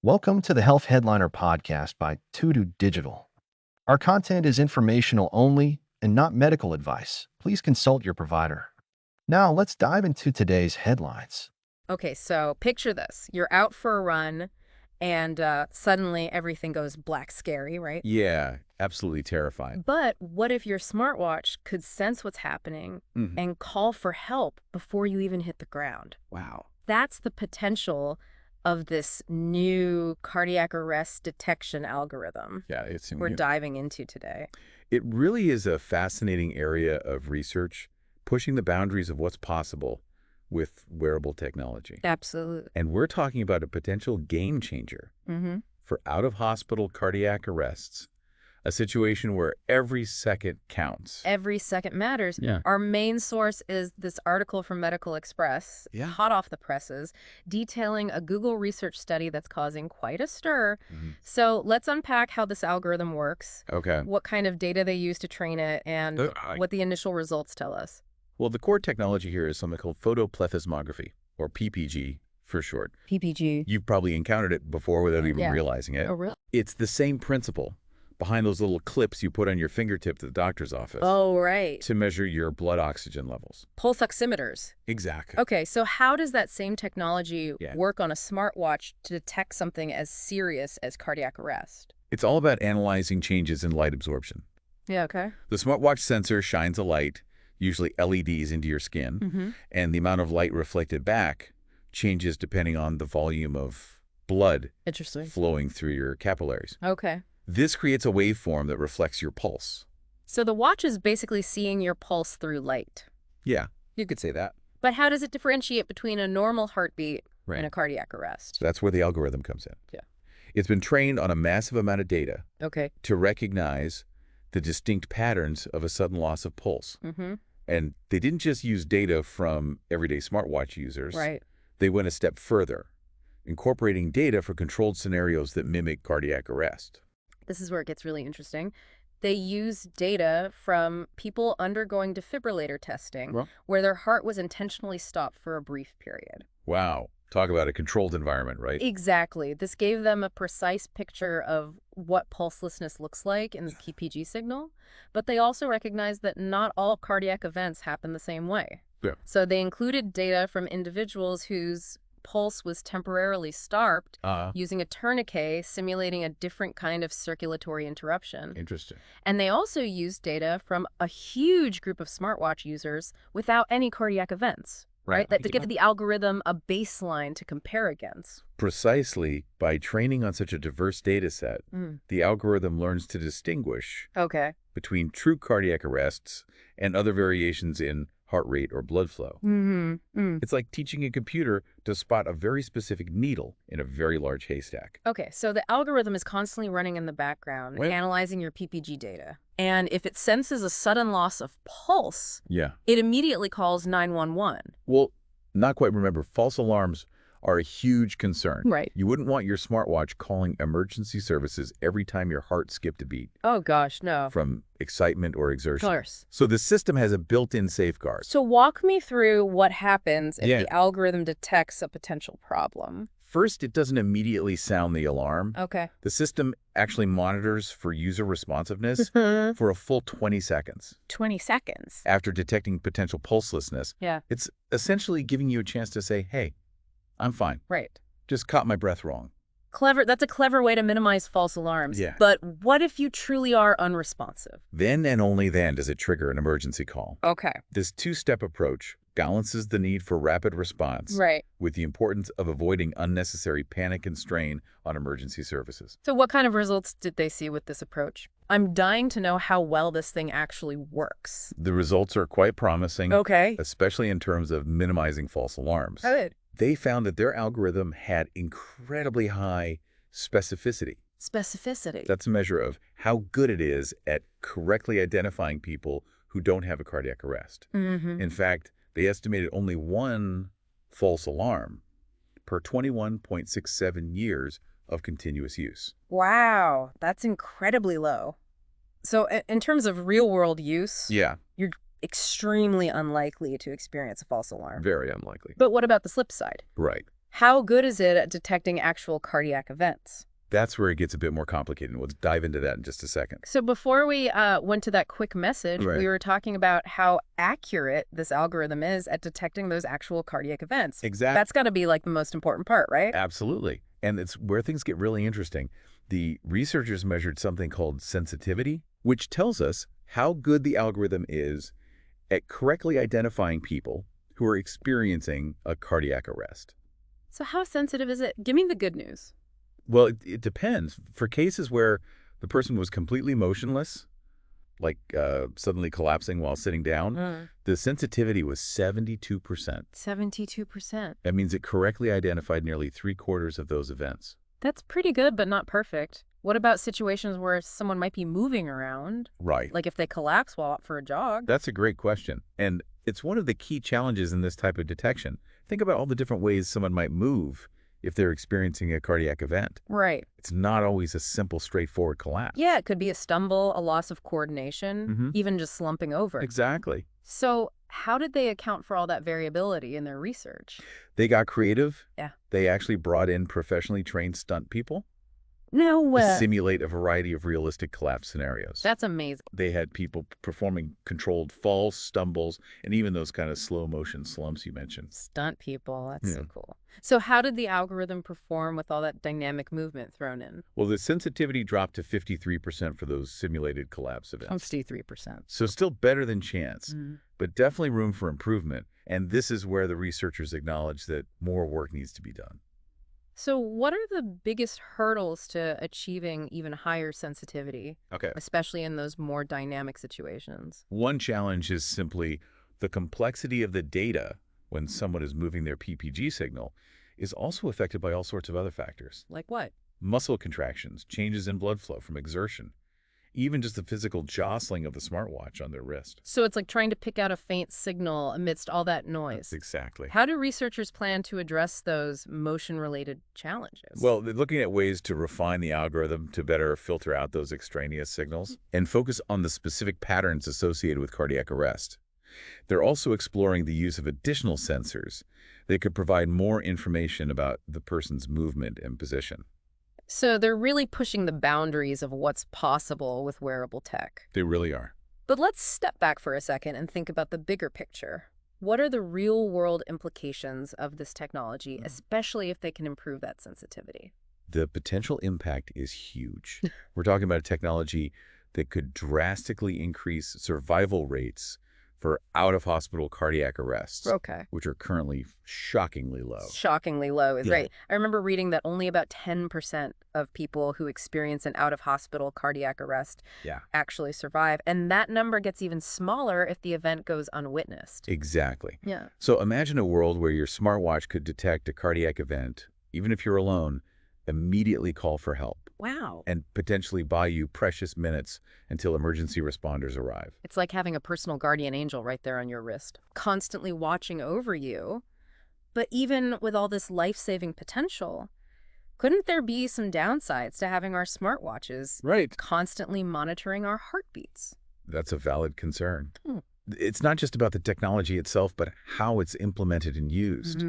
Welcome to the Health Headliner podcast by Tudu Digital. Our content is informational only and not medical advice. Please consult your provider. Now, let's dive into today's headlines. Okay, so picture this. You're out for a run, and suddenly everything goes black scary, right? Yeah, absolutely terrifying. But what if your smartwatch could sense what's happening and call for help before you even hit the ground? Wow. That's the potential of this new cardiac arrest detection algorithm Yeah, we're diving into today. it really is a fascinating area of research, pushing the boundaries of what's possible with wearable technology. Absolutely. And we're talking about a potential game changer for out-of-hospital cardiac arrests, a situation where every second counts. Every second matters. Yeah. Our main source is this article from Medical Xpress, hot off the presses, detailing a Google research study that's causing quite a stir. So let's unpack how this algorithm works, Okay. what kind of data they use to train it, and what the initial results tell us. Well, the core technology here is something called photoplethysmography, or PPG for short. PPG. You've probably encountered it before without even realizing it. Oh, really? It's the same principle behind those little clips you put on your fingertip at the doctor's office. Oh, right. To measure your blood oxygen levels. Pulse oximeters. Exactly. Okay, so how does that same technology work on a smartwatch to detect something as serious as cardiac arrest? It's all about analyzing changes in light absorption. Yeah, okay. The smartwatch sensor shines a light, usually LEDs, into your skin, and the amount of light reflected back changes depending on the volume of blood flowing through your capillaries. Okay. This creates a waveform that reflects your pulse. So the watch is basically seeing your pulse through light. Yeah, you could say that. But how does it differentiate between a normal heartbeat and a cardiac arrest? So that's where the algorithm comes in. Yeah. It's been trained on a massive amount of data Okay. to recognize the distinct patterns of a sudden loss of pulse. And they didn't just use data from everyday smartwatch users. Right. They went a step further, incorporating data for controlled scenarios that mimic cardiac arrest. This is where it gets really interesting. They use data from people undergoing defibrillator testing, where their heart was intentionally stopped for a brief period. Wow. Talk about a controlled environment, right? Exactly. This gave them a precise picture of what pulselessness looks like in the PPG signal, but they also recognized that not all cardiac events happen the same way. Yeah. So they included data from individuals whose pulse was temporarily stopped using a tourniquet simulating a different kind of circulatory interruption. Interesting. And they also used data from a huge group of smartwatch users without any cardiac events. Right? That to give the algorithm a baseline to compare against. Precisely by training on such a diverse data set, the algorithm learns to distinguish between true cardiac arrests and other variations in heart rate or blood flow. It's like teaching a computer to spot a very specific needle in a very large haystack. Okay, so the algorithm is constantly running in the background, analyzing your PPG data. And if it senses a sudden loss of pulse, it immediately calls 911. Well, not quite. Remember, false alarms are a huge concern. Right. You wouldn't want your smartwatch calling emergency services every time your heart skipped a beat. Oh, gosh, no. From excitement or exertion. Of course. So the system has a built-in safeguard. So walk me through what happens if the algorithm detects a potential problem. First, it doesn't immediately sound the alarm. Okay. The system actually monitors for user responsiveness for a full 20 seconds. 20 seconds? After detecting potential pulselessness. Yeah. It's essentially giving you a chance to say, hey, I'm fine. Right. Just caught my breath wrong. Clever. That's a clever way to minimize false alarms. Yeah. But what if you truly are unresponsive? Then and only then does it trigger an emergency call. Okay. This two-step approach balances the need for rapid response with the importance of avoiding unnecessary panic and strain on emergency services. So what kind of results did they see with this approach? I'm dying to know how well this thing actually works. The results are quite promising, especially in terms of minimizing false alarms. Good. They found that their algorithm had incredibly high specificity. Specificity? That's a measure of how good it is at correctly identifying people who don't have a cardiac arrest. In fact, they estimated only one false alarm per 21.67 years of continuous use. Wow, that's incredibly low. So in terms of real-world use, you're extremely unlikely to experience a false alarm. Very unlikely. But what about the flip side? Right. how good is it at detecting actual cardiac events? That's where it gets a bit more complicated. We'll dive into that in just a second. So before we went to that quick message, we were talking about how accurate this algorithm is at detecting those actual cardiac events. Exactly. That's got to be like the most important part, right? Absolutely. And it's where things get really interesting. The researchers measured something called sensitivity, which tells us how good the algorithm is at correctly identifying people who are experiencing a cardiac arrest. So how sensitive is it? Give me the good news. Well, it depends. For cases where the person was completely motionless, like suddenly collapsing while sitting down, the sensitivity was 72%. 72%. That means it correctly identified nearly 3/4 of those events. That's pretty good, but not perfect. What about situations where someone might be moving around? Right. Like if they collapse while out for a jog? That's a great question. And it's one of the key challenges in this type of detection. Think about all the different ways someone might move if they're experiencing a cardiac event. Right. It's not always a simple, straightforward collapse. Yeah, it could be a stumble, a loss of coordination, even just slumping over. Exactly. So how did they account for all that variability in their research? They got creative. Yeah. They actually brought in professionally trained stunt people No to simulate a variety of realistic collapse scenarios. That's amazing. They had people performing controlled falls, stumbles, and even those kind of slow motion slumps you mentioned. Stunt people. That's so cool. So how did the algorithm perform with all that dynamic movement thrown in? Well, the sensitivity dropped to 53% for those simulated collapse events. 53%. So still better than chance, but definitely room for improvement. And this is where the researchers acknowledge that more work needs to be done. So what are the biggest hurdles to achieving even higher sensitivity, especially in those more dynamic situations? One challenge is simply the complexity of the data when someone is moving their PPG signal is also affected by all sorts of other factors. Like what? Muscle contractions, changes in blood flow from exertion, even just the physical jostling of the smartwatch on their wrist. So it's like trying to pick out a faint signal amidst all that noise. Exactly. How do researchers plan to address those motion-related challenges? Well, they're looking at ways to refine the algorithm to better filter out those extraneous signals and focus on the specific patterns associated with cardiac arrest. They're also exploring the use of additional sensors that could provide more information about the person's movement and position. So they're really pushing the boundaries of what's possible with wearable tech. They really are. But let's step back for a second and think about the bigger picture. What are the real-world implications of this technology, especially if they can improve that sensitivity? The potential impact is huge. We're talking about a technology that could drastically increase survival rates for out-of-hospital cardiac arrests, which are currently shockingly low. Shockingly low is right. I remember reading that only about 10% of people who experience an out-of-hospital cardiac arrest actually survive. And that number gets even smaller if the event goes unwitnessed. Exactly. Yeah. So imagine a world where your smartwatch could detect a cardiac event, even if you're alone, immediately call for help. Wow. And potentially buy you precious minutes until emergency responders arrive. It's like having a personal guardian angel right there on your wrist, constantly watching over you. But even with all this life-saving potential, couldn't there be some downsides to having our smartwatches constantly monitoring our heartbeats? That's a valid concern. It's not just about the technology itself, but how it's implemented and used.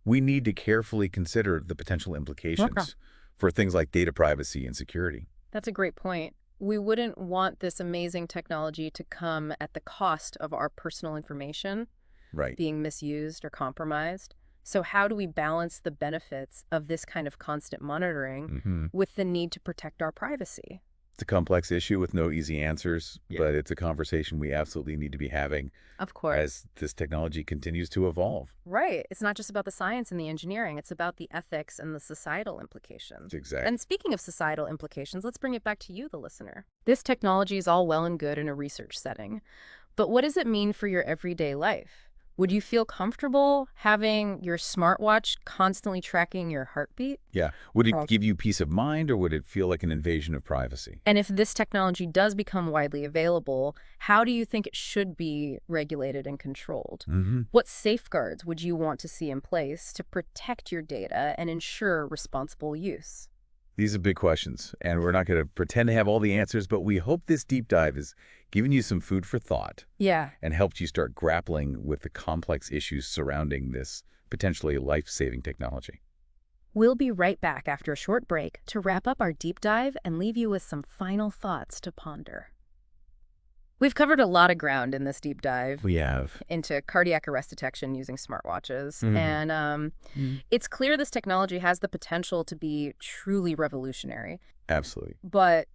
We need to carefully consider the potential implications for things like data privacy and security. That's a great point. We wouldn't want this amazing technology to come at the cost of our personal information being misused or compromised. So how do we balance the benefits of this kind of constant monitoring with the need to protect our privacy? It's a complex issue with no easy answers, but it's a conversation we absolutely need to be having. Of course. As this technology continues to evolve. Right. It's not just about the science and the engineering. It's about the ethics and the societal implications. Exactly. And speaking of societal implications, let's bring it back to you, the listener. This technology is all well and good in a research setting, but what does it mean for your everyday life? Would you feel comfortable having your smartwatch constantly tracking your heartbeat? Yeah. Would it give you peace of mind, or would it feel like an invasion of privacy? And if this technology does become widely available, how do you think it should be regulated and controlled? What safeguards would you want to see in place to protect your data and ensure responsible use? These are big questions, and we're not going to pretend to have all the answers, but we hope this deep dive has given you some food for thought. Yeah. And helped you start grappling with the complex issues surrounding this potentially life-saving technology. We'll be right back after a short break to wrap up our deep dive and leave you with some final thoughts to ponder. We've covered a lot of ground in this deep dive. We have. Into cardiac arrest detection using smartwatches. And it's clear this technology has the potential to be truly revolutionary. Absolutely. But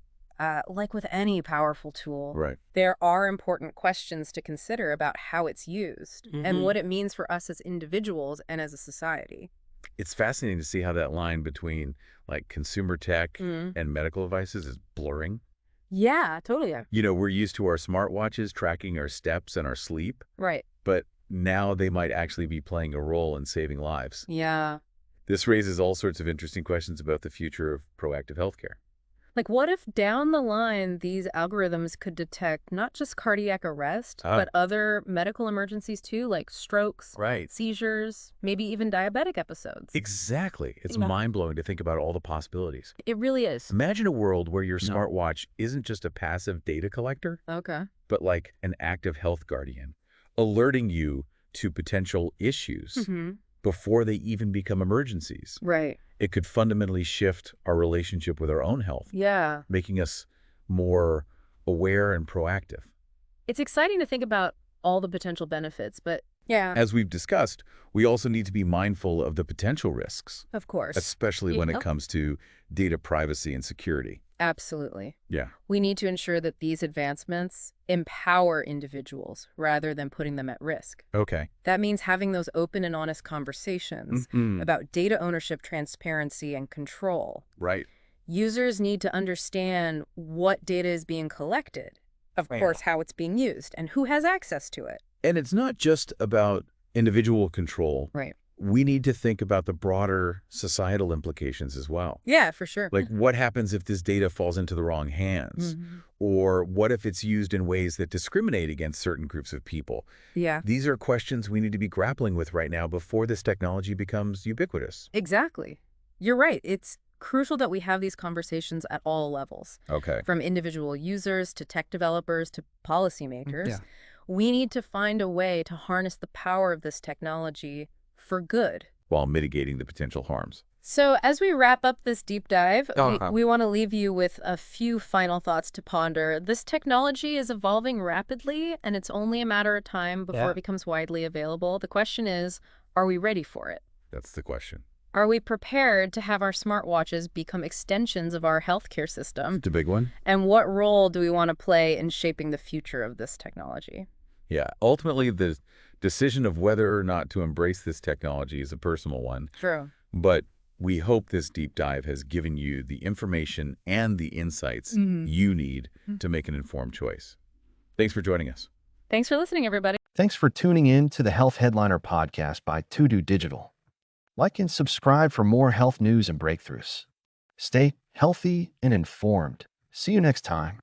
like with any powerful tool, there are important questions to consider about how it's used and what it means for us as individuals and as a society. It's fascinating to see how that line between like consumer tech and medical devices is blurring. Yeah, totally. You know, we're used to our smartwatches tracking our steps and our sleep. Right. But now they might actually be playing a role in saving lives. Yeah. This raises all sorts of interesting questions about the future of proactive healthcare. Like, what if down the line these algorithms could detect not just cardiac arrest, but other medical emergencies too, like strokes, seizures, maybe even diabetic episodes? Exactly. It's mind-blowing to think about all the possibilities. It really is. Imagine a world where your smartwatch isn't just a passive data collector, but like an active health guardian, alerting you to potential issues before they even become emergencies. Right. It could fundamentally shift our relationship with our own health. Yeah. Making us more aware and proactive. It's exciting to think about all the potential benefits, but as we've discussed, we also need to be mindful of the potential risks. Of course. Especially when it comes to data privacy and security. Absolutely. Yeah. We need to ensure that these advancements empower individuals rather than putting them at risk. Okay. That means having those open and honest conversations about data ownership, transparency, and control. Right. Users need to understand what data is being collected, of course, how it's being used, and who has access to it. And it's not just about individual control. Right. We need to think about the broader societal implications as well. Yeah, for sure. Like what happens if this data falls into the wrong hands? Or what if it's used in ways that discriminate against certain groups of people? Yeah. These are questions we need to be grappling with right now before this technology becomes ubiquitous. Exactly. You're right. It's crucial that we have these conversations at all levels. Okay. From individual users to tech developers to policymakers. Yeah. We need to find a way to harness the power of this technology for good, while mitigating the potential harms. So as we wrap up this deep dive, we want to leave you with a few final thoughts to ponder. This technology is evolving rapidly, and it's only a matter of time before it becomes widely available. The question is, are we ready for it? That's the question. Are we prepared to have our smartwatches become extensions of our healthcare system? It's a big one. And what role do we want to play in shaping the future of this technology? Yeah, ultimately, the decision of whether or not to embrace this technology is a personal one. True. But we hope this deep dive has given you the information and the insights you need to make an informed choice. Thanks for joining us. Thanks for listening, everybody. Thanks for tuning in to the Health Headliner podcast by To Digital. Like and subscribe for more health news and breakthroughs. Stay healthy and informed. See you next time.